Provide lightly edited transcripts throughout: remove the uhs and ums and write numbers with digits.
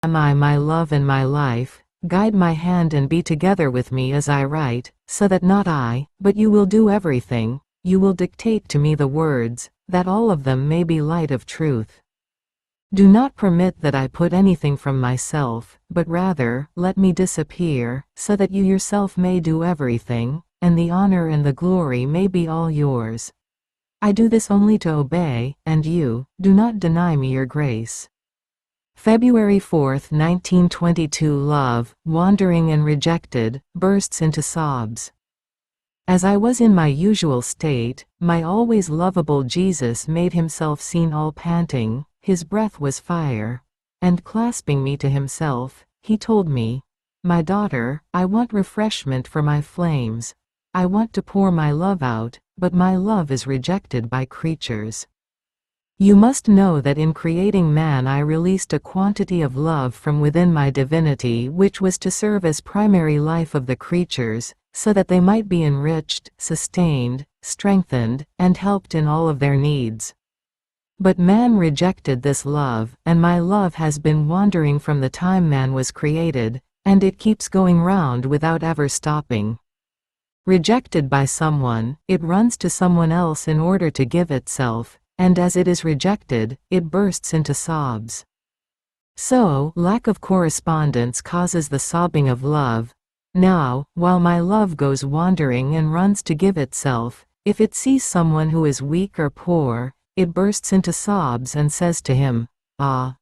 Am I my love and my life, guide my hand and be together with me as I write, so that not I, but you will do everything, you will dictate to me the words, that all of them may be light of truth. Do not permit that I put anything from myself, but rather, let me disappear, so that you yourself may do everything, and the honor and the glory may be all yours. I do this only to obey, and you, do not deny me your grace. February 4, 1922. Love, wandering and rejected, bursts into sobs. As I was in my usual state, my always lovable Jesus made himself seen all panting, his breath was fire, and clasping me to himself, he told me, "My daughter, I want refreshment for my flames. I want to pour my love out, but my love is rejected by creatures. You must know that in creating man I released a quantity of love from within my divinity which was to serve as primary life of the creatures, so that they might be enriched, sustained, strengthened, and helped in all of their needs. But man rejected this love, and my love has been wandering from the time man was created, and it keeps going round without ever stopping. Rejected by someone, it runs to someone else in order to give itself, and as it is rejected, it bursts into sobs. So, lack of correspondence causes the sobbing of love. Now, while my love goes wandering and runs to give itself, if it sees someone who is weak or poor, it bursts into sobs and says to him, "Ah,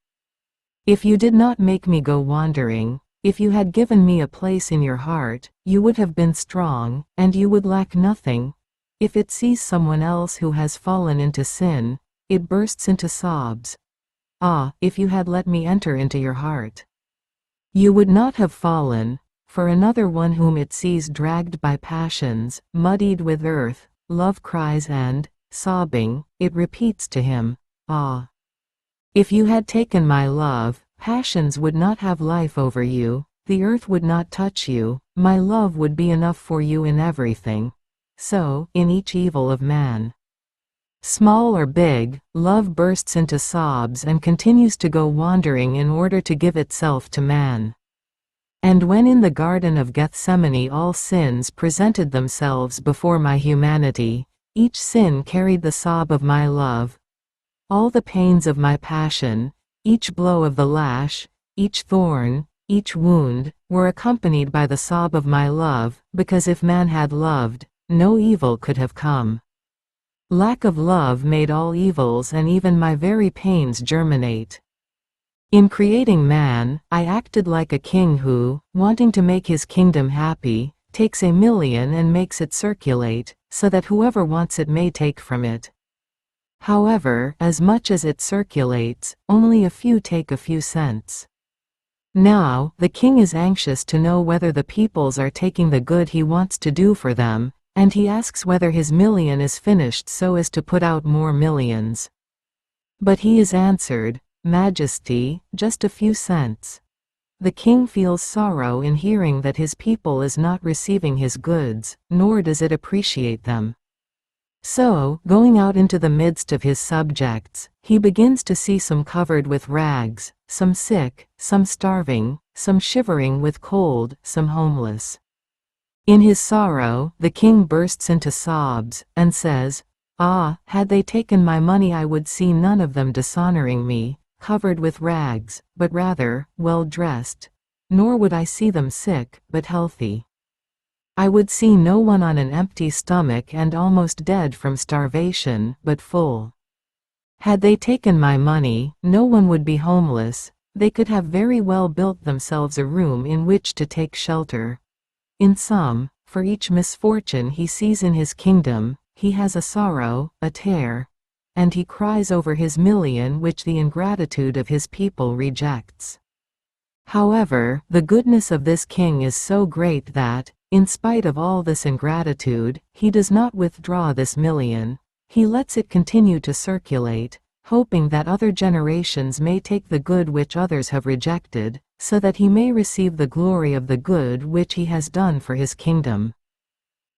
if you did not make me go wandering, if you had given me a place in your heart, you would have been strong, and you would lack nothing." If it sees someone else who has fallen into sin, it bursts into sobs. "Ah, if you had let me enter into your heart, you would not have fallen." For another one whom it sees dragged by passions, muddied with earth, love cries and, sobbing, it repeats to him, "Ah, if you had taken my love, passions would not have life over you, the earth would not touch you, my love would be enough for you in everything." So, in each evil of man, small or big, love bursts into sobs and continues to go wandering in order to give itself to man. And when in the Garden of Gethsemane all sins presented themselves before my humanity, each sin carried the sob of my love. All the pains of my passion, each blow of the lash, each thorn, each wound, were accompanied by the sob of my love, because if man had loved, no evil could have come. Lack of love made all evils and even my very pains germinate. In creating man, I acted like a king who, wanting to make his kingdom happy, takes 1,000,000 and makes it circulate, so that whoever wants it may take from it. However, as much as it circulates, only a few take a few cents. Now, the king is anxious to know whether the peoples are taking the good he wants to do for them, and he asks whether his 1,000,000 is finished so as to put out more millions. But he is answered, "Majesty, just a few cents." The king feels sorrow in hearing that his people is not receiving his goods, nor does it appreciate them. So, going out into the midst of his subjects, he begins to see some covered with rags, some sick, some starving, some shivering with cold, some homeless. In his sorrow, the king bursts into sobs, and says, "Ah, had they taken my money I would see none of them dishonoring me, covered with rags, but rather, well dressed. Nor would I see them sick, but healthy. I would see no one on an empty stomach and almost dead from starvation, but full. Had they taken my money, no one would be homeless, they could have very well built themselves a room in which to take shelter. In sum, for each misfortune he sees in his kingdom, he has a sorrow, a tear, and he cries over his 1,000,000 which the ingratitude of his people rejects. However, the goodness of this king is so great that, in spite of all this ingratitude, he does not withdraw this 1,000,000, he lets it continue to circulate, hoping that other generations may take the good which others have rejected, so that he may receive the glory of the good which he has done for his kingdom.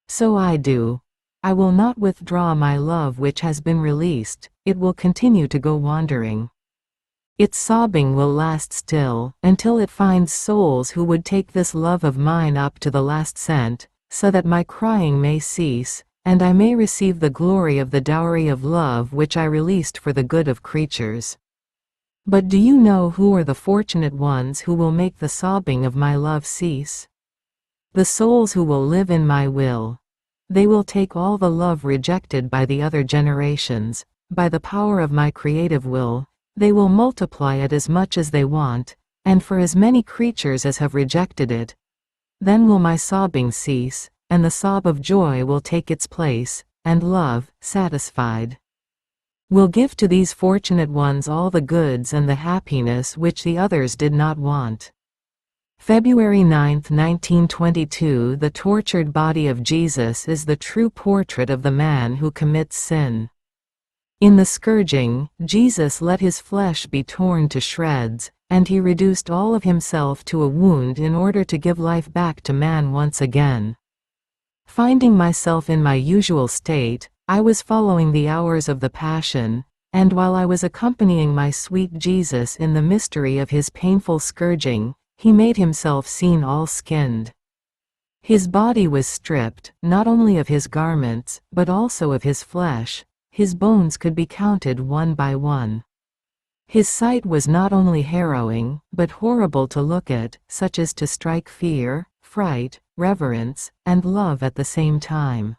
So I do. I will not withdraw my love which has been released, it will continue to go wandering. Its sobbing will last still, until it finds souls who would take this love of mine up to the last cent, so that my crying may cease, and I may receive the glory of the dowry of love which I released for the good of creatures. But do you know who are the fortunate ones who will make the sobbing of my love cease? The souls who will live in my will. They will take all the love rejected by the other generations. By the power of my creative will, they will multiply it as much as they want, and for as many creatures as have rejected it. Then will my sobbing cease, and the sob of joy will take its place, and love, satisfied, will give to these fortunate ones all the goods and the happiness which the others did not want. February 9, 1922. The tortured body of Jesus is the true portrait of the man who commits sin. In the scourging, Jesus let his flesh be torn to shreds, and he reduced all of himself to a wound in order to give life back to man once again. Finding myself in my usual state, I was following the hours of the Passion, and while I was accompanying my sweet Jesus in the mystery of his painful scourging, he made himself seen all skinned. His body was stripped, not only of his garments, but also of his flesh. His bones could be counted one by one. His sight was not only harrowing, but horrible to look at, such as to strike fear, fright, reverence, and love at the same time.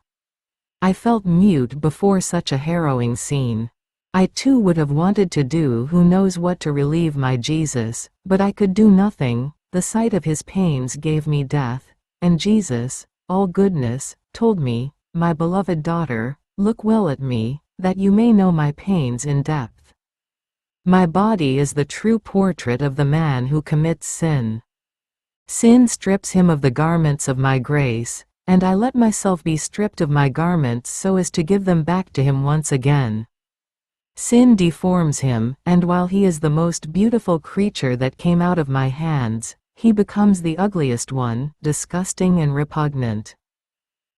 I felt mute before such a harrowing scene. I too would have wanted to do who knows what to relieve my Jesus, but I could do nothing. The sight of his pains gave me death, and Jesus, all goodness, told me, "My beloved daughter, look well at me, that you may know my pains in depth." My body is the true portrait of the man who commits sin. Sin strips him of the garments of my grace, and I let myself be stripped of my garments so as to give them back to him once again. Sin deforms him, and while he is the most beautiful creature that came out of my hands, he becomes the ugliest one, disgusting and repugnant.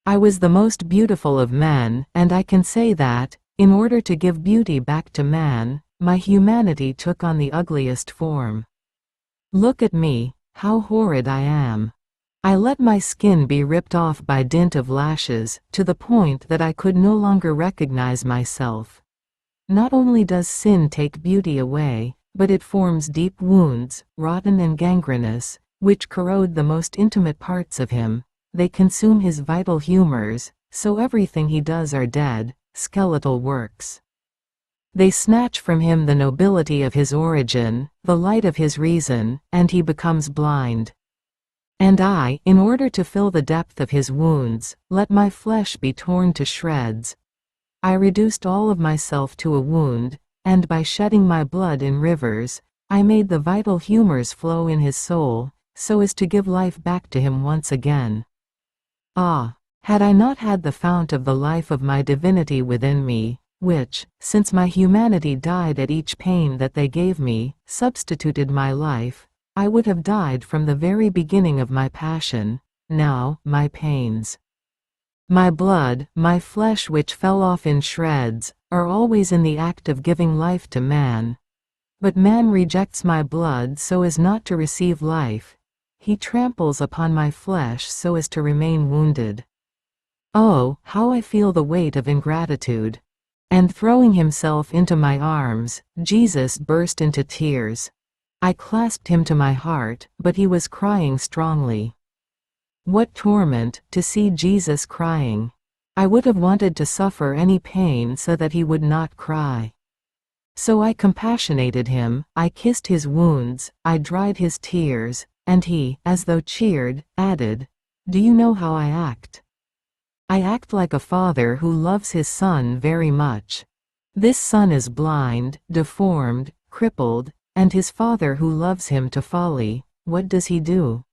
I was the most beautiful of men, and I can say that, in order to give beauty back to man, my humanity took on the ugliest form. Look at me, how horrid I am. I let my skin be ripped off by dint of lashes, to the point that I could no longer recognize myself. Not only does sin take beauty away, but it forms deep wounds, rotten and gangrenous, which corrode the most intimate parts of him. They consume his vital humors, so everything he does are dead, skeletal works. They snatch from him the nobility of his origin, the light of his reason, and he becomes blind. And I, in order to fill the depth of his wounds, let my flesh be torn to shreds. I reduced all of myself to a wound, and by shedding my blood in rivers, I made the vital humors flow in his soul, so as to give life back to him once again. Ah, had I not had the fount of the life of my divinity within me, which, since my humanity died at each pain that they gave me, substituted my life, I would have died from the very beginning of my passion. Now, my pains, my blood, my flesh which fell off in shreds, are always in the act of giving life to man. But man rejects my blood so as not to receive life. He tramples upon my flesh so as to remain wounded. Oh, how I feel the weight of ingratitude. And throwing himself into my arms, Jesus burst into tears. I clasped him to my heart, but he was crying strongly. What torment, to see Jesus crying. I would have wanted to suffer any pain so that he would not cry. So I compassionated him, I kissed his wounds, I dried his tears, and he, as though cheered, added, "Do you know how I act? I act like a father who loves his son very much. This son is blind, deformed, crippled, and his father who loves him to folly, what does he do?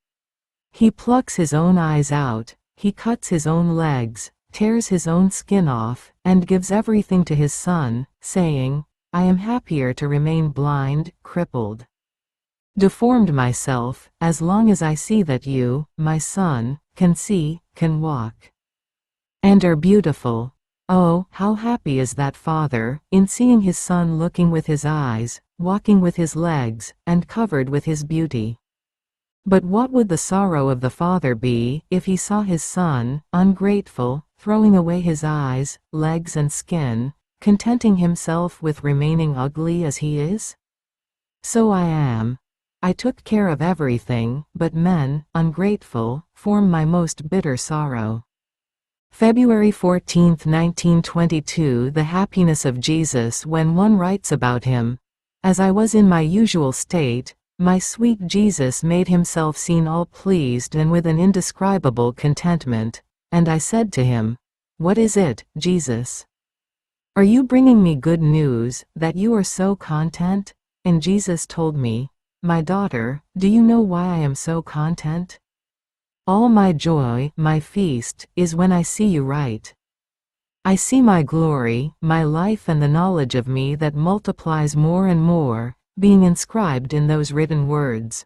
He plucks his own eyes out, he cuts his own legs, tears his own skin off, and gives everything to his son, saying, 'I am happier to remain blind, crippled, deformed myself, as long as I see that you, my son, can see, can walk, and are beautiful.' Oh, how happy is that father, in seeing his son looking with his eyes, walking with his legs, and covered with his beauty. But what would the sorrow of the father be if he saw his son, ungrateful, throwing away his eyes, legs and skin, contenting himself with remaining ugly as he is? So I am. I took care of everything, but men, ungrateful, form my most bitter sorrow. February 14, 1922. The happiness of Jesus when one writes about him. As I was in my usual state, my sweet Jesus made himself seen all pleased and with an indescribable contentment, and I said to him, "What is it, Jesus? Are you bringing me good news, that you are so content?" And Jesus told me, "My daughter, do you know why I am so content? All my joy, my feast, is when I see you write. I see my glory, my life and the knowledge of me that multiplies more and more, being inscribed in those written words.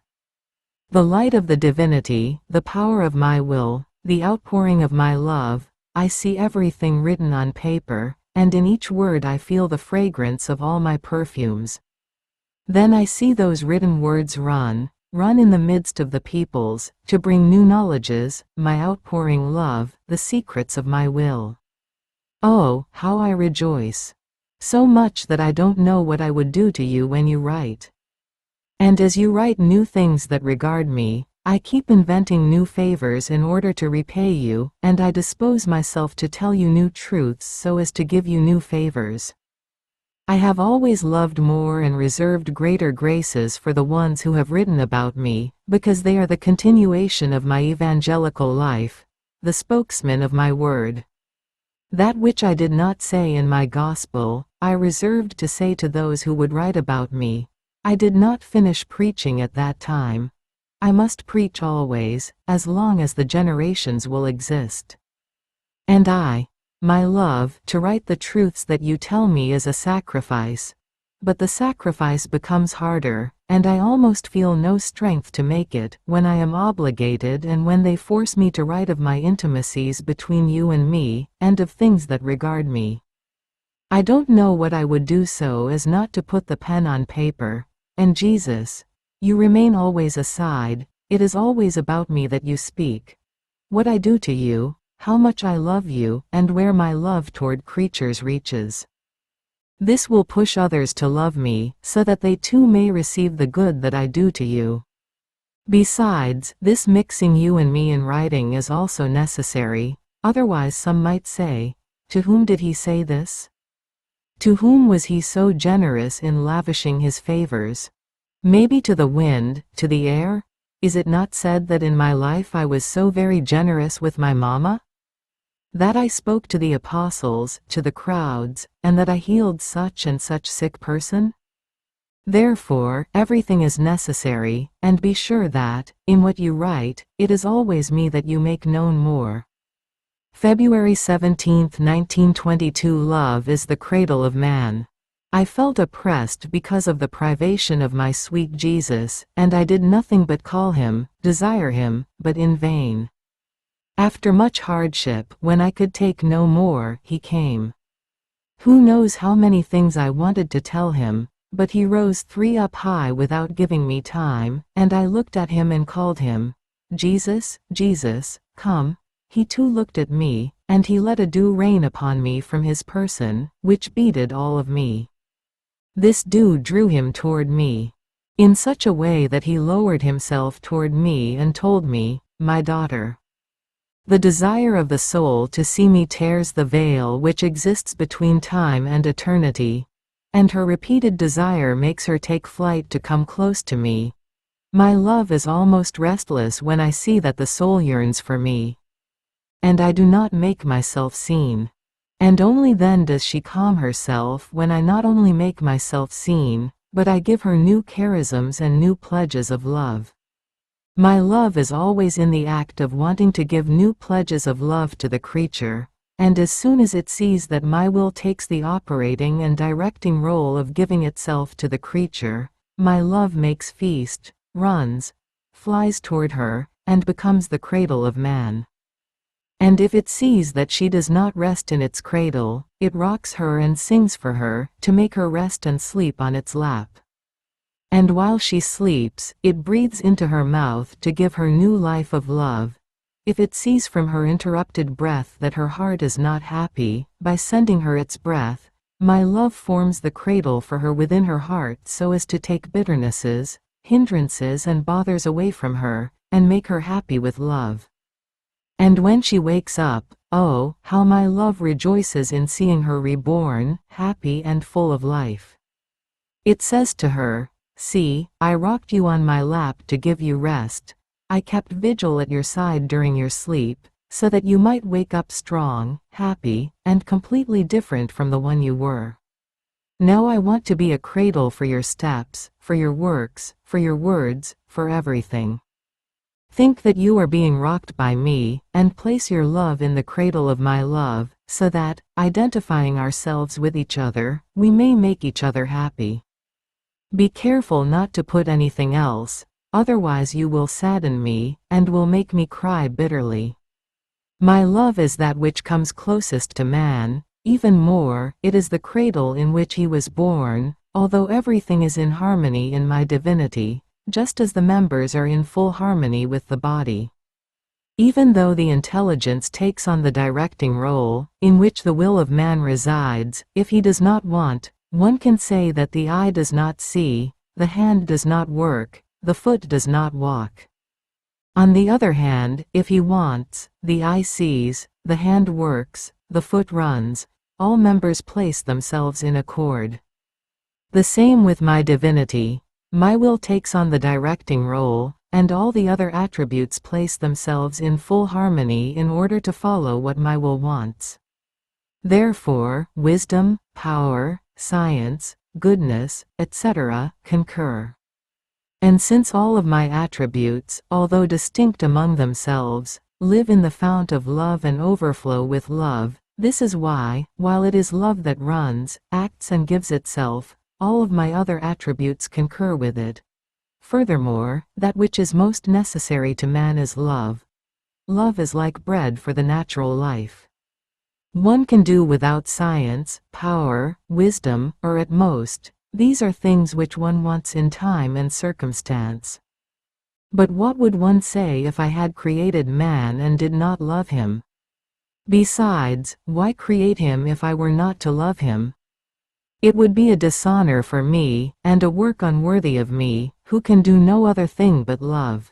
The light of the divinity, the power of my will, the outpouring of my love, I see everything written on paper, and in each word I feel the fragrance of all my perfumes. Then I see those written words run in the midst of the peoples, to bring new knowledges, my outpouring love, the secrets of my will. Oh, how I rejoice! So much that I don't know what I would do to you when you write. And as you write new things that regard me, I keep inventing new favors in order to repay you, and I dispose myself to tell you new truths so as to give you new favors. I have always loved more and reserved greater graces for the ones who have written about me, because they are the continuation of my evangelical life, the spokesman of my word. That which I did not say in my gospel, I reserved to say to those who would write about me. I did not finish preaching at that time. I must preach always, as long as the generations will exist. And my love, to write the truths that you tell me is a sacrifice. But the sacrifice becomes harder, and I almost feel no strength to make it, when I am obligated and when they force me to write of my intimacies between you and me, and of things that regard me. I don't know what I would do so as not to put the pen on paper. And Jesus, you remain always aside, it is always about me that you speak. What I do to you, how much I love you, and where my love toward creatures reaches. This will push others to love me, so that they too may receive the good that I do to you. Besides, this mixing you and me in writing is also necessary, otherwise some might say, to whom did he say this? To whom was he so generous in lavishing his favors? Maybe to the wind, to the air? Is it not said that in my life I was so very generous with my mama? That I spoke to the apostles, to the crowds, and that I healed such and such sick person? Therefore, everything is necessary, and be sure that, in what you write, it is always me that you make known more. February 17, 1922. Love is the cradle of man. I felt oppressed because of the privation of my sweet Jesus, and I did nothing but call him, desire him, but in vain. After much hardship, when I could take no more, he came. Who knows how many things I wanted to tell him, but he rose 3 up high without giving me time, and I looked at him and called him, Jesus, Jesus, come. He too looked at me, and he let a dew rain upon me from his person, which beaded all of me. This dew drew him toward me, in such a way that he lowered himself toward me and told me, my daughter. The desire of the soul to see me tears the veil which exists between time and eternity, and her repeated desire makes her take flight to come close to me. My love is almost restless when I see that the soul yearns for me. And I do not make myself seen. And only then does she calm herself when I not only make myself seen, but I give her new charisms and new pledges of love. My love is always in the act of wanting to give new pledges of love to the creature, and as soon as it sees that my will takes the operating and directing role of giving itself to the creature, my love makes feast, runs, flies toward her, and becomes the cradle of man. And if it sees that she does not rest in its cradle, it rocks her and sings for her, to make her rest and sleep on its lap. And while she sleeps, it breathes into her mouth to give her new life of love. If it sees from her interrupted breath that her heart is not happy, by sending her its breath, my love forms the cradle for her within her heart so as to take bitternesses, hindrances and bothers away from her, and make her happy with love. And when she wakes up, oh, how my love rejoices in seeing her reborn, happy and full of life. It says to her, "See, I rocked you on my lap to give you rest. I kept vigil at your side during your sleep, so that you might wake up strong, happy, and completely different from the one you were. Now I want to be a cradle for your steps, for your works, for your words, for everything. Think that you are being rocked by me, and place your love in the cradle of my love, so that, identifying ourselves with each other, we may make each other happy. Be careful not to put anything else, otherwise you will sadden me, and will make me cry bitterly. My love is that which comes closest to man, even more, it is the cradle in which he was born, although everything is in harmony in my divinity, just as the members are in full harmony with the body. Even though the intelligence takes on the directing role, in which the will of man resides, if he does not want, one can say that the eye does not see, the hand does not work, the foot does not walk. On the other hand, if he wants, the eye sees, the hand works, the foot runs, all members place themselves in accord. The same with my divinity. My will takes on the directing role, and all the other attributes place themselves in full harmony in order to follow what my will wants. Therefore, wisdom, power, science, goodness, etc., concur. And since all of my attributes, although distinct among themselves, live in the fount of love and overflow with love, this is why, while it is love that runs, acts and gives itself, all of my other attributes concur with it. Furthermore, that which is most necessary to man is love. Love is like bread for the natural life. One can do without science, power, wisdom, or at most, these are things which one wants in time and circumstance. But what would one say if I had created man and did not love him? Besides, why create him if I were not to love him? It would be a dishonor for me, and a work unworthy of me, who can do no other thing but love.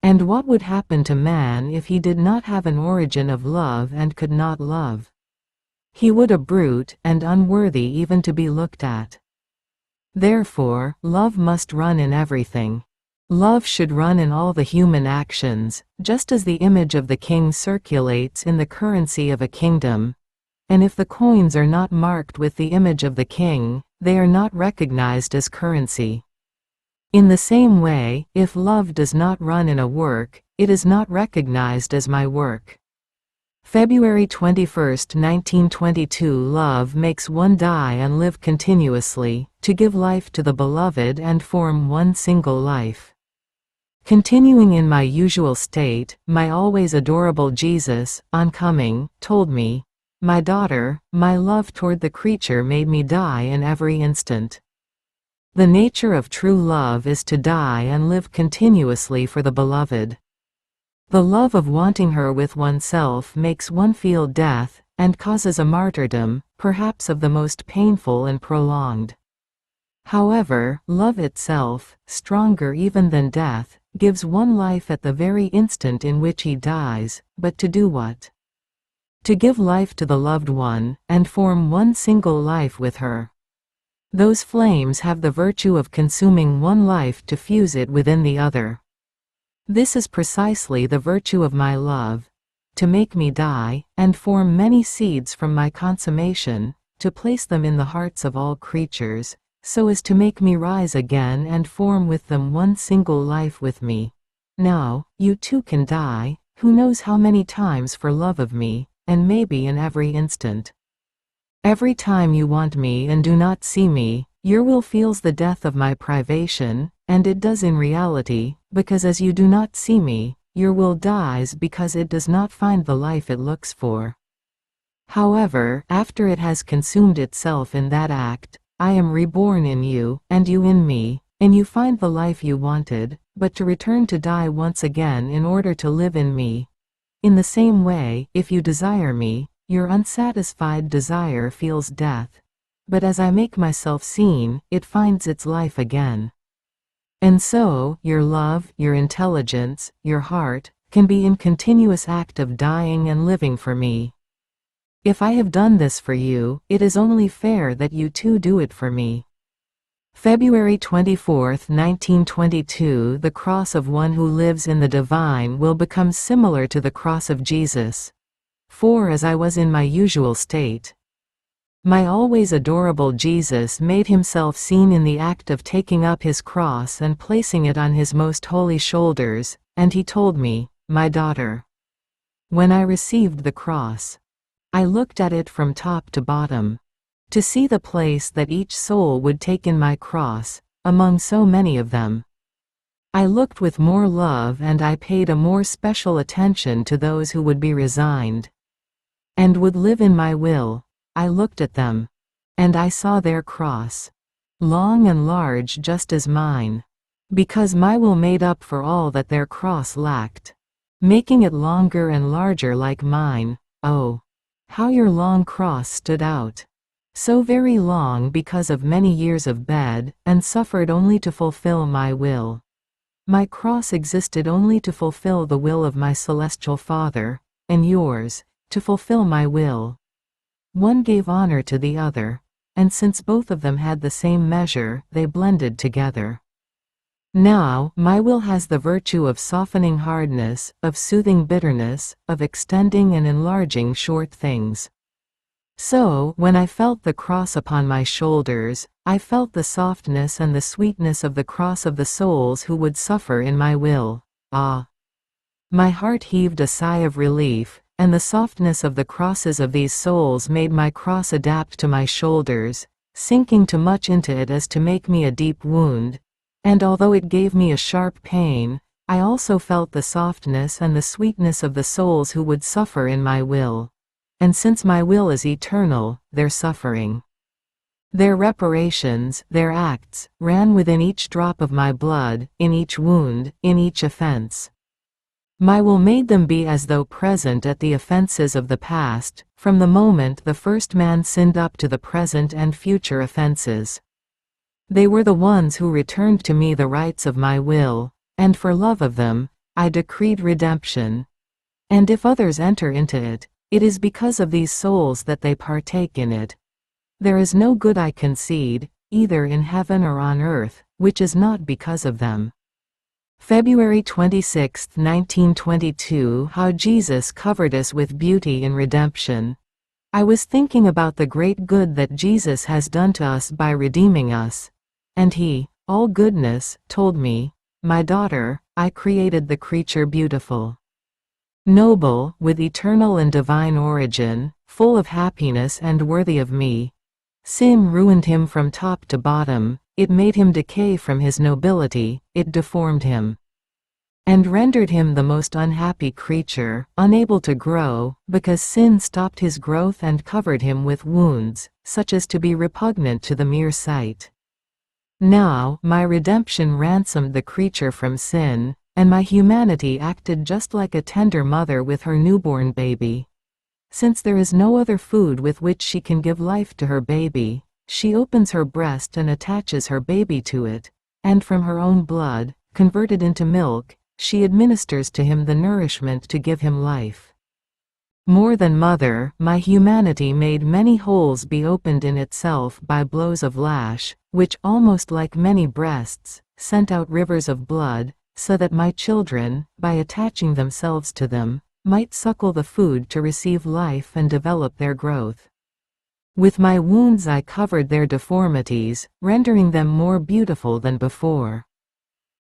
And what would happen to man if he did not have an origin of love and could not love? He would a brute, and unworthy even to be looked at. Therefore, love must run in everything. Love should run in all the human actions, just as the image of the king circulates in the currency of a kingdom. And if the coins are not marked with the image of the king, they are not recognized as currency. In the same way, if love does not run in a work, it is not recognized as my work. February 21, 1922. Love makes one die and live continuously, to give life to the beloved and form one single life. Continuing in my usual state, my always adorable Jesus, on coming, told me, "My daughter, my love toward the creature made me die in every instant." The nature of true love is to die and live continuously for the beloved. The love of wanting her with oneself makes one feel death, and causes a martyrdom, perhaps of the most painful and prolonged. However, love itself, stronger even than death, gives one life at the very instant in which he dies, but to do what? To give life to the loved one, and form one single life with her. Those flames have the virtue of consuming one life to fuse it within the other. This is precisely the virtue of my love, to make me die, and form many seeds from my consummation, to place them in the hearts of all creatures, so as to make me rise again and form with them one single life with me. Now, you too can die, who knows how many times for love of me, and maybe in every instant. Every time you want me and do not see me, your will feels the death of my privation, and it does in reality, because as you do not see me, your will dies because it does not find the life it looks for. However, after it has consumed itself in that act, I am reborn in you, and you in me, and you find the life you wanted, but to return to die once again in order to live in me. In the same way, if you desire me, your unsatisfied desire feels death. But as I make myself seen, it finds its life again. And so, your love, your intelligence, your heart, can be in continuous act of dying and living for me. If I have done this for you, it is only fair that you too do it for me. February 24, 1922. The cross of one who lives in the divine will become similar to the cross of Jesus. For as I was in my usual state, my always adorable Jesus made himself seen in the act of taking up his cross and placing it on his most holy shoulders, and he told me, "My daughter." When I received the cross, I looked at it from top to bottom, to see the place that each soul would take in my cross, among so many of them. I looked with more love and I paid a more special attention to those who would be resigned and would live in my will. I looked at them, and I saw their cross, long and large just as mine, because my will made up for all that their cross lacked, making it longer and larger like mine. Oh, how your long cross stood out! So very long because of many years of bed, and suffered only to fulfill my will. My cross existed only to fulfill the will of my celestial Father, and yours, to fulfill my will. One gave honor to the other, and since both of them had the same measure, they blended together. Now, my will has the virtue of softening hardness, of soothing bitterness, of extending and enlarging short things. So, when I felt the cross upon my shoulders, I felt the softness and the sweetness of the cross of the souls who would suffer in my will. Ah! My heart heaved a sigh of relief, and the softness of the crosses of these souls made my cross adapt to my shoulders, sinking too much into it as to make me a deep wound, and although it gave me a sharp pain, I also felt the softness and the sweetness of the souls who would suffer in my will. And since my will is eternal, their suffering, their reparations, their acts, ran within each drop of my blood, in each wound, in each offense. My will made them be as though present at the offenses of the past, from the moment the first man sinned up to the present and future offenses. They were the ones who returned to me the rights of my will, and for love of them, I decreed redemption. And if others enter into it, it is because of these souls that they partake in it. There is no good I concede, either in heaven or on earth, which is not because of them. February 26, 1922. How Jesus covered us with beauty in redemption. I was thinking about the great good that Jesus has done to us by redeeming us, and he, all goodness, told me, "My daughter, I created the creature beautiful, noble, with eternal and divine origin, full of happiness and worthy of me. Sin ruined him from top to bottom, it made him decay from his nobility, it deformed him, and rendered him the most unhappy creature, unable to grow, because sin stopped his growth and covered him with wounds, such as to be repugnant to the mere sight. Now, my redemption ransomed the creature from sin, and my humanity acted just like a tender mother with her newborn baby. Since there is no other food with which she can give life to her baby, she opens her breast and attaches her baby to it, and from her own blood, converted into milk, she administers to him the nourishment to give him life. More than mother, my humanity made many holes be opened in itself by blows of lash, which, almost like many breasts, sent out rivers of blood, so that my children, by attaching themselves to them, might suckle the food to receive life and develop their growth. With my wounds I covered their deformities, rendering them more beautiful than before.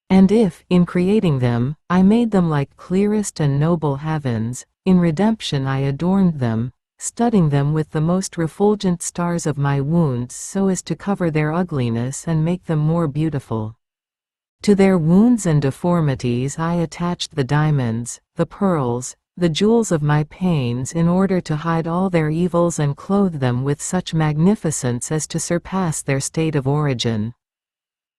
And if, in creating them, I made them like clearest and noble heavens, in redemption I adorned them, studding them with the most refulgent stars of my wounds so as to cover their ugliness and make them more beautiful. To their wounds and deformities I attached the diamonds, the pearls, the jewels of my pains in order to hide all their evils and clothe them with such magnificence as to surpass their state of origin.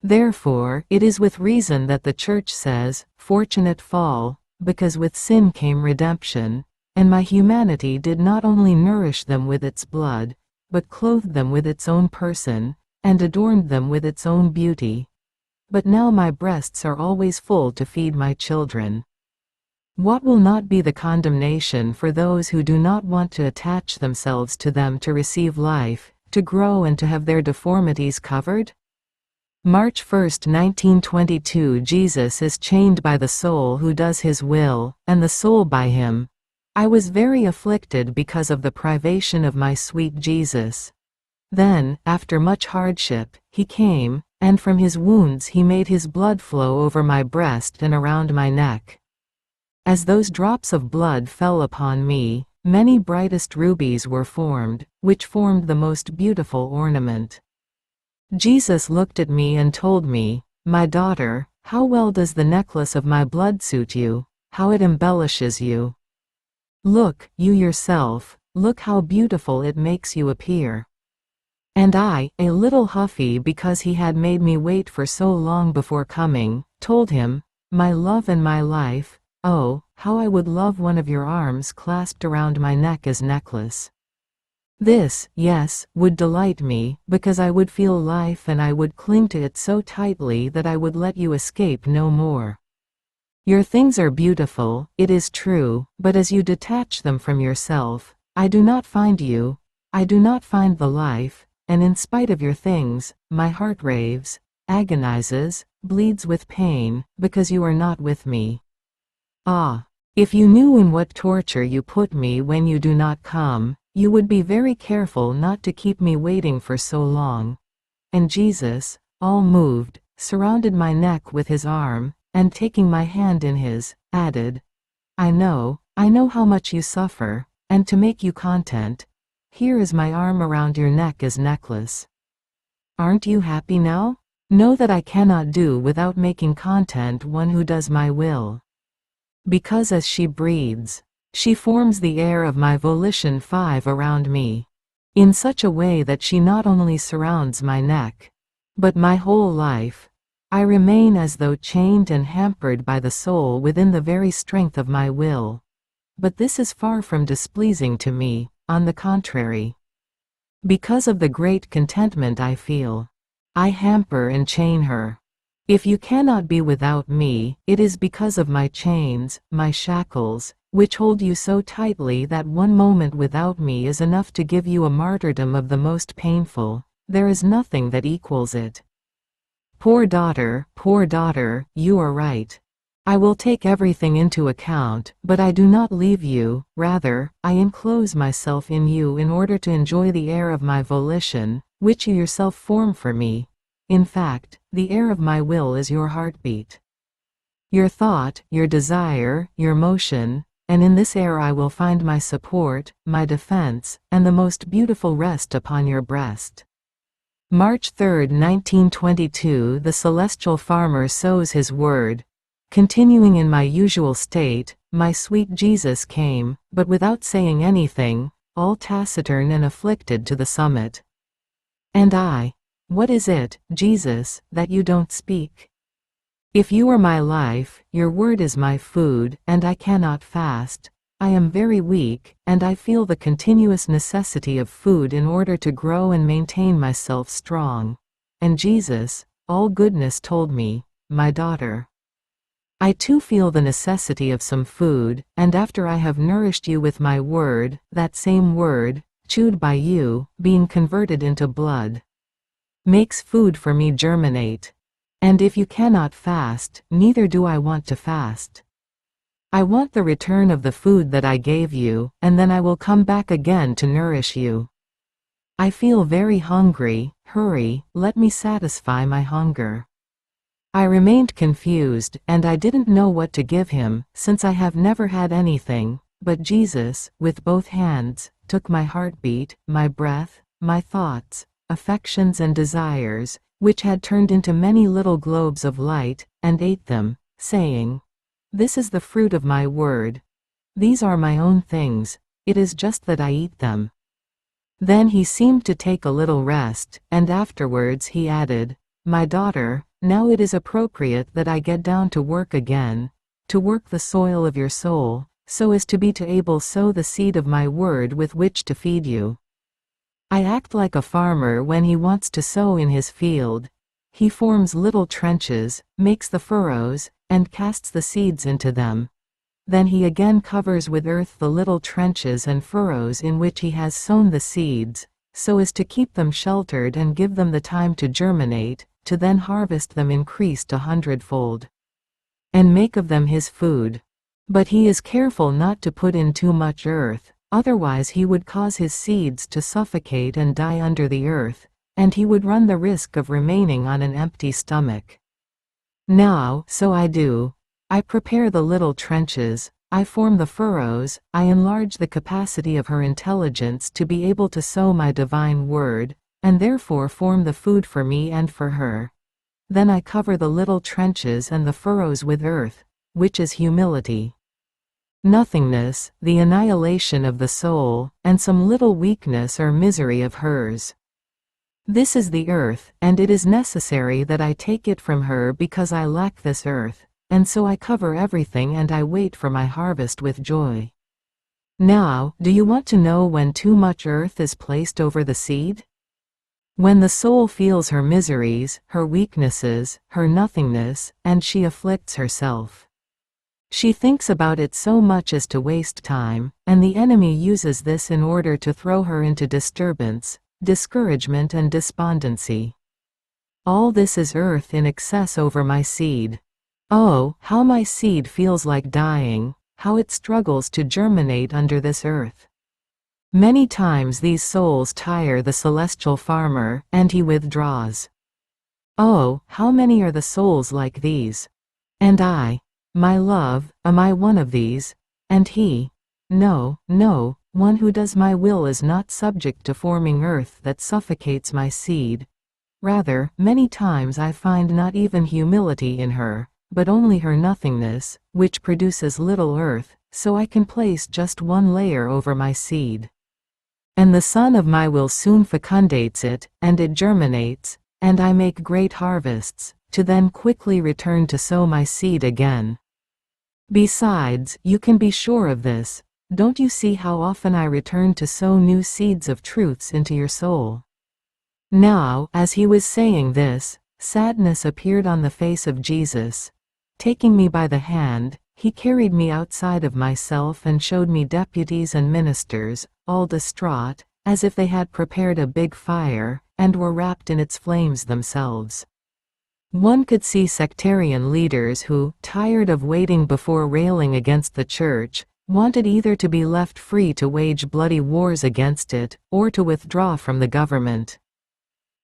Therefore, it is with reason that the Church says, "Fortunate fall, because with sin came redemption, and my humanity did not only nourish them with its blood, but clothed them with its own person, and adorned them with its own beauty. But now my breasts are always full to feed my children." What will not be the condemnation for those who do not want to attach themselves to them to receive life, to grow and to have their deformities covered? March 1, 1922. Jesus is chained by the soul who does his will, and the soul by him. I was very afflicted because of the privation of my sweet Jesus. Then, after much hardship, he came, and from his wounds he made his blood flow over my breast and around my neck. As those drops of blood fell upon me, many brightest rubies were formed, which formed the most beautiful ornament. Jesus looked at me and told me, "My daughter, how well does the necklace of my blood suit you, how it embellishes you. Look, you yourself, look how beautiful it makes you appear." And I, a little huffy because he had made me wait for so long before coming, told him, "My love and my life, oh, how I would love one of your arms clasped around my neck as necklace. This, yes, would delight me, because I would feel life and I would cling to it so tightly that I would let you escape no more. Your things are beautiful, it is true, but as you detach them from yourself, I do not find you, I do not find the life, and in spite of your things, my heart raves, agonizes, bleeds with pain, because you are not with me. Ah! If you knew in what torture you put me when you do not come, you would be very careful not to keep me waiting for so long." And Jesus, all moved, surrounded my neck with his arm, and taking my hand in his, added, I know how much you suffer, and to make you content, here is my arm around your neck as necklace. Aren't you happy now? Know that I cannot do without making content one who does my will. Because as she breathes, she forms the air of my volition 5 around me, in such a way that she not only surrounds my neck, but my whole life. I remain as though chained and hampered by the soul within the very strength of my will. But this is far from displeasing to me, on the contrary. Because of the great contentment I feel, I hamper and chain her. If you cannot be without me, it is because of my chains, my shackles, which hold you so tightly that one moment without me is enough to give you a martyrdom of the most painful. There is nothing that equals it. Poor daughter, you are right. I will take everything into account, but I do not leave you, rather, I enclose myself in you in order to enjoy the air of my volition, which you yourself form for me. In fact, the air of my will is your heartbeat. Your thought, your desire, your motion, and in this air I will find my support, my defense, and the most beautiful rest upon your breast. March 3, 1922. The celestial farmer sows his word. Continuing in my usual state, my sweet Jesus came, but without saying anything, all taciturn and afflicted to the summit. And I, what is it, Jesus, that you don't speak? If you are my life, your word is my food, and I cannot fast. I am very weak, and I feel the continuous necessity of food in order to grow and maintain myself strong. And Jesus, all goodness, told me, my daughter, I too feel the necessity of some food, and after I have nourished you with my word, that same word, chewed by you, being converted into blood, makes food for me germinate. And if you cannot fast, neither do I want to fast. I want the return of the food that I gave you, and then I will come back again to nourish you. I feel very hungry, hurry, let me satisfy my hunger. I remained confused, and I didn't know what to give him, since I have never had anything, but Jesus, with both hands, took my heartbeat, my breath, my thoughts, affections and desires, which had turned into many little globes of light, and ate them, saying, This is the fruit of my word. These are my own things, it is just that I eat them. Then he seemed to take a little rest, and afterwards he added, my daughter, now it is appropriate that I get down to work again, to work the soil of your soul, so as to be able sow the seed of my word with which to feed you. I act like a farmer when he wants to sow in his field. He forms little trenches, makes the furrows, and casts the seeds into them. Then he again covers with earth the little trenches and furrows in which he has sown the seeds, so as to keep them sheltered and give them the time to germinate, to then harvest them increased 100-fold, and make of them his food. But he is careful not to put in too much earth, otherwise he would cause his seeds to suffocate and die under the earth, and he would run the risk of remaining on an empty stomach. Now, so I do. I prepare the little trenches, I form the furrows, I enlarge the capacity of her intelligence to be able to sow my divine word, and therefore form the food for me and for her. Then I cover the little trenches and the furrows with earth, which is humility, nothingness, the annihilation of the soul, and some little weakness or misery of hers. This is the earth, and it is necessary that I take it from her because I lack this earth, and so I cover everything and I wait for my harvest with joy. Now, do you want to know when too much earth is placed over the seed? When the soul feels her miseries, her weaknesses, her nothingness, and she afflicts herself. She thinks about it so much as to waste time, and the enemy uses this in order to throw her into disturbance, discouragement and despondency. All this is earth in excess over my seed. Oh, how my seed feels like dying, how it struggles to germinate under this earth. Many times these souls tire the celestial farmer, and he withdraws. Oh, how many are the souls like these? And I, my love, am I one of these? And he? No, no, one who does my will is not subject to forming earth that suffocates my seed. Rather, many times I find not even humility in her, but only her nothingness, which produces little earth, so I can place just one layer over my seed. And the son of my will soon fecundates it, and it germinates, and I make great harvests, to then quickly return to sow my seed again. Besides, you can be sure of this, don't you see how often I return to sow new seeds of truths into your soul? Now, as he was saying this, sadness appeared on the face of Jesus. Taking me by the hand, he carried me outside of myself and showed me deputies and ministers, all distraught, as if they had prepared a big fire, and were wrapped in its flames themselves. One could see sectarian leaders who, tired of waiting before railing against the church, wanted either to be left free to wage bloody wars against it, or to withdraw from the government.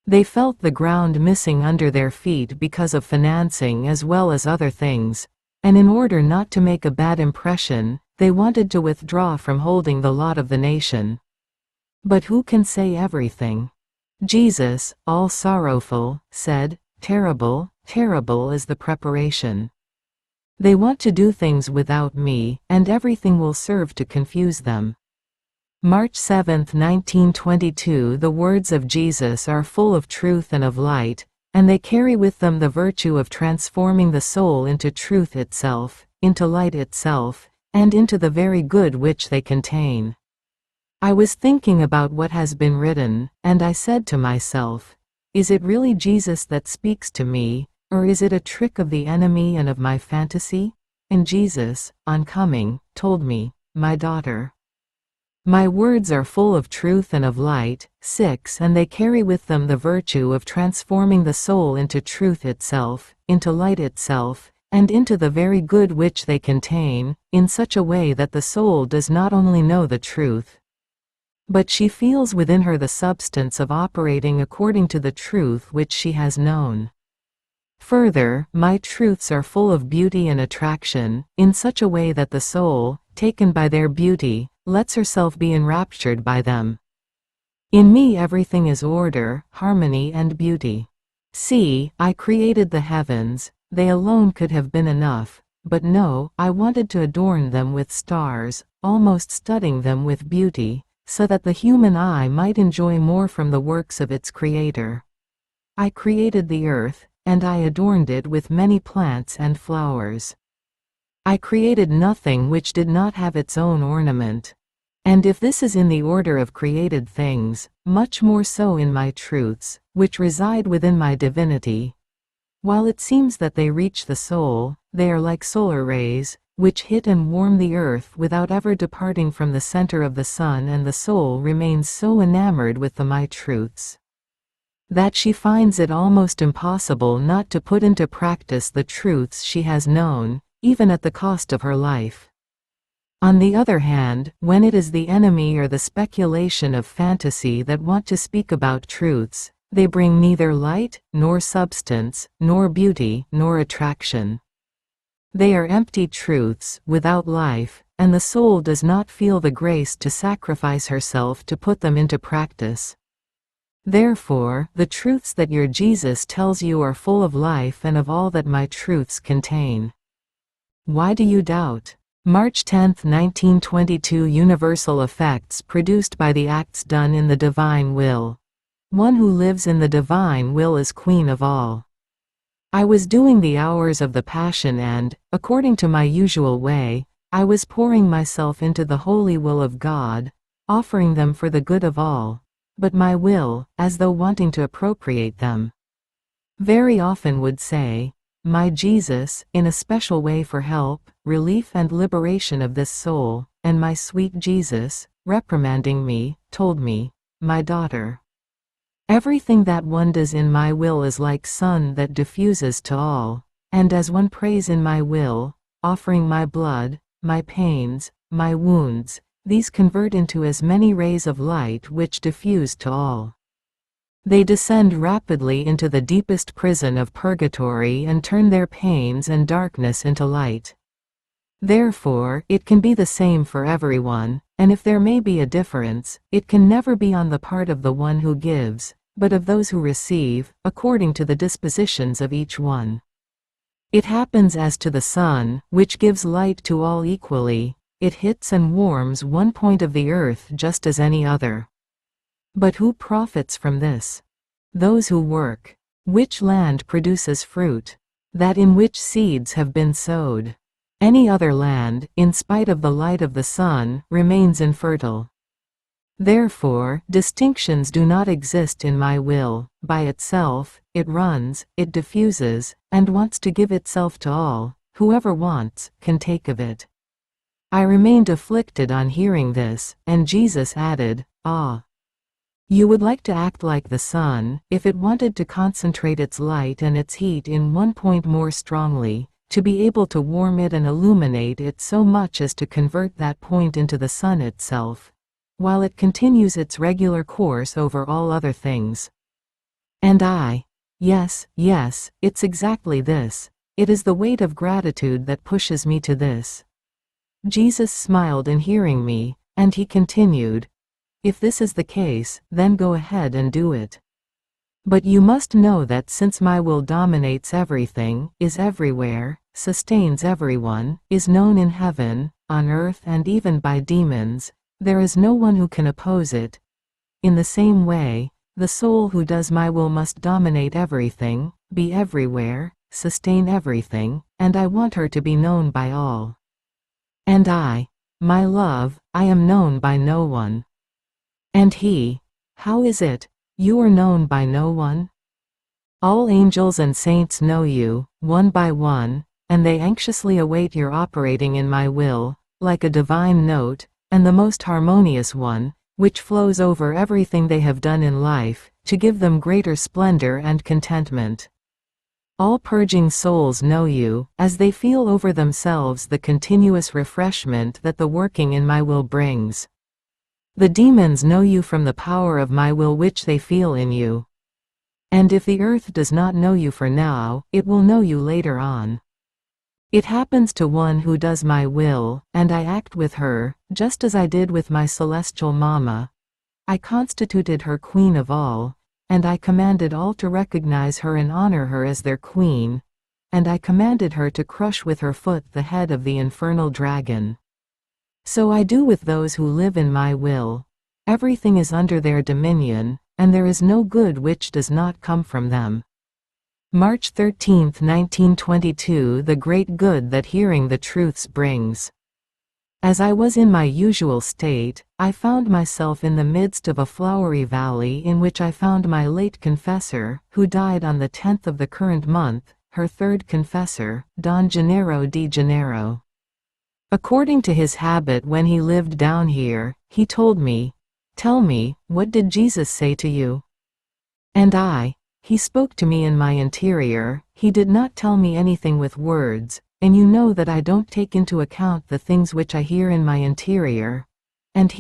They felt the ground missing under their feet because of financing as well as other things, and in order not to make a bad impression, they wanted to withdraw from holding the lot of the nation. But who can say everything? Jesus, all sorrowful, said, "Terrible, terrible is the preparation." They want to do things without me, and everything will serve to confuse them. March 7, 1922. The words of Jesus are full of truth and of light, and they carry with them the virtue of transforming the soul into truth itself, into light itself, and into the very good which they contain. I was thinking about what has been written, and I said to myself, is it really Jesus that speaks to me, or is it a trick of the enemy and of my fantasy? And Jesus, on coming, told me, "My daughter, my words are full of truth and of light." 6. And they carry with them the virtue of transforming the soul into truth itself, into light itself, and into the very good which they contain, in such a way that the soul does not only know the truth, but she feels within her the substance of operating according to the truth which she has known. Further, my truths are full of beauty and attraction, in such a way that the soul, taken by their beauty, lets herself be enraptured by them. In me everything is order, harmony and beauty. See, I created the heavens, they alone could have been enough, but no, I wanted to adorn them with stars, almost studding them with beauty, so that the human eye might enjoy more from the works of its Creator. I created the earth, and I adorned it with many plants and flowers. I created nothing which did not have its own ornament. And if this is in the order of created things, much more so in my truths, which reside within my divinity. While it seems that they reach the soul, they are like solar rays, which hit and warm the earth without ever departing from the center of the sun, and the soul remains so enamored with the my truths that she finds it almost impossible not to put into practice the truths she has known, even at the cost of her life. On the other hand, when it is the enemy or the speculation of fantasy that want to speak about truths, they bring neither light, nor substance, nor beauty, nor attraction. They are empty truths, without life, and the soul does not feel the grace to sacrifice herself to put them into practice. Therefore, the truths that your Jesus tells you are full of life and of all that my truths contain. Why do you doubt? March 10, 1922. Universal effects produced by the acts done in the divine will. One who lives in the divine will is queen of all. I was doing the hours of the Passion and, according to my usual way, I was pouring myself into the holy will of God, offering them for the good of all, but my will, as though wanting to appropriate them, very often would say, "My Jesus, in a special way for help, relief and liberation of this soul," and my sweet Jesus, reprimanding me, told me, "My daughter, everything that one does in my will is like sun that diffuses to all, and as one prays in my will, offering my blood, my pains, my wounds, these convert into as many rays of light which diffuse to all. They descend rapidly into the deepest prison of purgatory and turn their pains and darkness into light. Therefore, it can be the same for everyone, and if there may be a difference, it can never be on the part of the one who gives, but of those who receive, according to the dispositions of each one. It happens as to the sun, which gives light to all equally. It hits and warms one point of the earth just as any other. But who profits from this? Those who work. Which land produces fruit? That in which seeds have been sowed. Any other land, in spite of the light of the sun, remains infertile. Therefore, distinctions do not exist in my will. By itself, it runs, it diffuses, and wants to give itself to all. Whoever wants, can take of it. I remained afflicted on hearing this, and Jesus added, "Ah! You would like to act like the sun, if it wanted to concentrate its light and its heat in one point more strongly, to be able to warm it and illuminate it so much as to convert that point into the sun itself, while it continues its regular course over all other things." And I, yes, it's exactly this. It is the weight of gratitude that pushes me to this. Jesus smiled in hearing me, and he continued, "If this is the case, then go ahead and do it. But you must know that since my will dominates everything, is everywhere, sustains everyone, is known in heaven, on earth and even by demons, there is no one who can oppose it. In the same way, the soul who does my will must dominate everything, be everywhere, sustain everything, and I want her to be known by all. And I, my love, I am known by no one. And he, how is it, you are known by no one? All angels and saints know you, one by one, and they anxiously await your operating in my will, like a divine note, and the most harmonious one, which flows over everything they have done in life, to give them greater splendor and contentment. All purging souls know you, as they feel over themselves the continuous refreshment that the working in my will brings. The demons know you from the power of my will which they feel in you. And if the earth does not know you for now, it will know you later on. It happens to one who does my will, and I act with her, just as I did with my celestial Mama. I constituted her queen of all, and I commanded all to recognize her and honor her as their queen, and I commanded her to crush with her foot the head of the infernal dragon. So I do with those who live in my will. Everything is under their dominion, and there is no good which does not come from them. March 13, 1922. The great good that hearing the truths brings. As I was in my usual state, I found myself in the midst of a flowery valley in which I found my late confessor, who died on the 10th of the current month, her third confessor, Don Gennaro di Gennaro. According to his habit when he lived down here, he told me, "Tell me, what did Jesus say to you?" And he spoke to me in my interior. He did not tell me anything with words, and you know that I don't take into account the things which I hear in my interior. And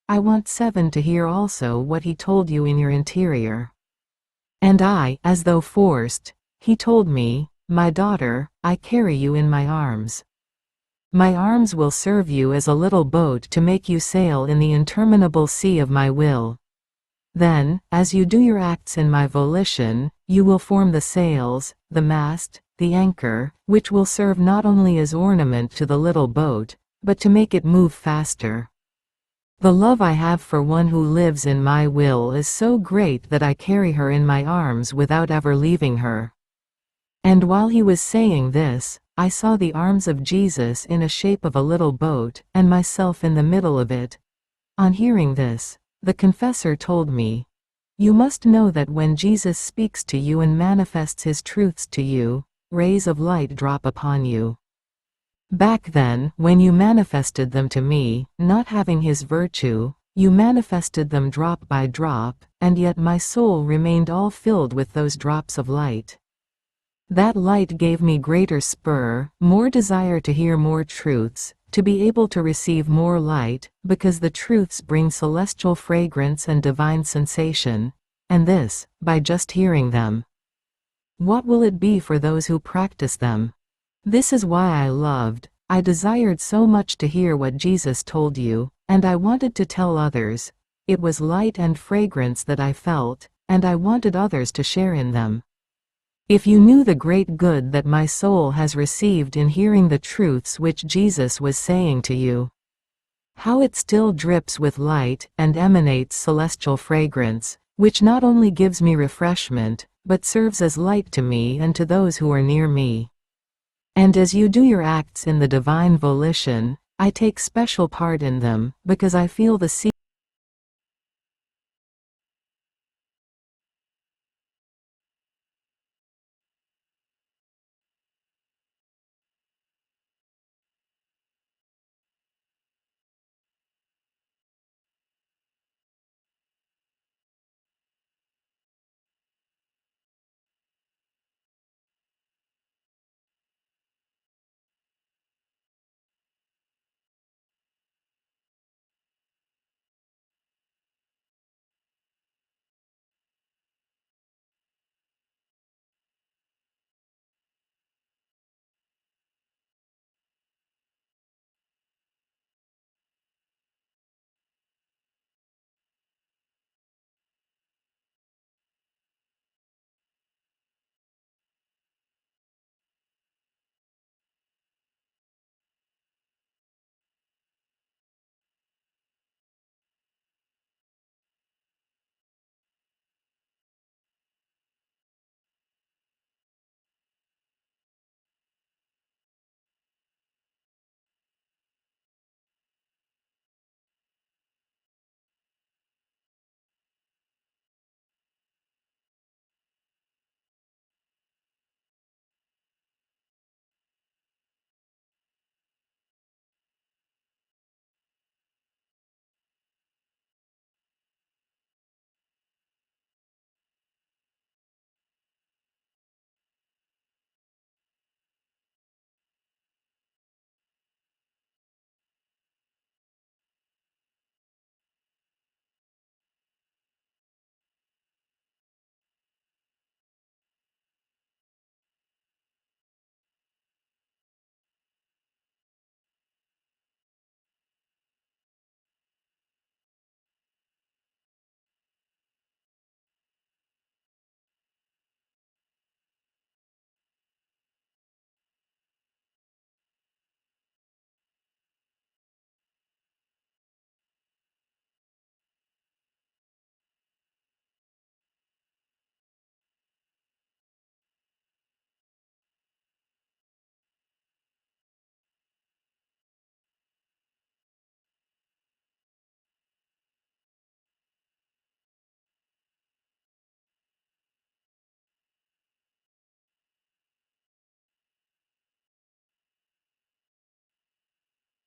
I want 7 to hear also what he told you in your interior. And as though forced, he told me, "My daughter, I carry you in my arms. My arms will serve you as a little boat to make you sail in the interminable sea of my will. Then, as you do your acts in my volition, you will form the sails, the mast, the anchor, which will serve not only as ornament to the little boat, but to make it move faster. The love I have for one who lives in my will is so great that I carry her in my arms without ever leaving her." And while he was saying this, I saw the arms of Jesus in a shape of a little boat, and myself in the middle of it. On hearing this, the confessor told me, "You must know that when Jesus speaks to you and manifests his truths to you, rays of light drop upon you. Back then, when you manifested them to me, not having his virtue, you manifested them drop by drop, and yet my soul remained all filled with those drops of light. That light gave me greater spur, more desire to hear more truths, to be able to receive more light, because the truths bring celestial fragrance and divine sensation, and this, by just hearing them. What will it be for those who practice them? This is why I desired so much to hear what Jesus told you, and I wanted to tell others. It was light and fragrance that I felt, and I wanted others to share in them. If you knew the great good that my soul has received in hearing the truths which Jesus was saying to you, how it still drips with light and emanates celestial fragrance, which not only gives me refreshment, but serves as light to me and to those who are near me. And as you do your acts in the divine volition, I take special part in them, because I feel the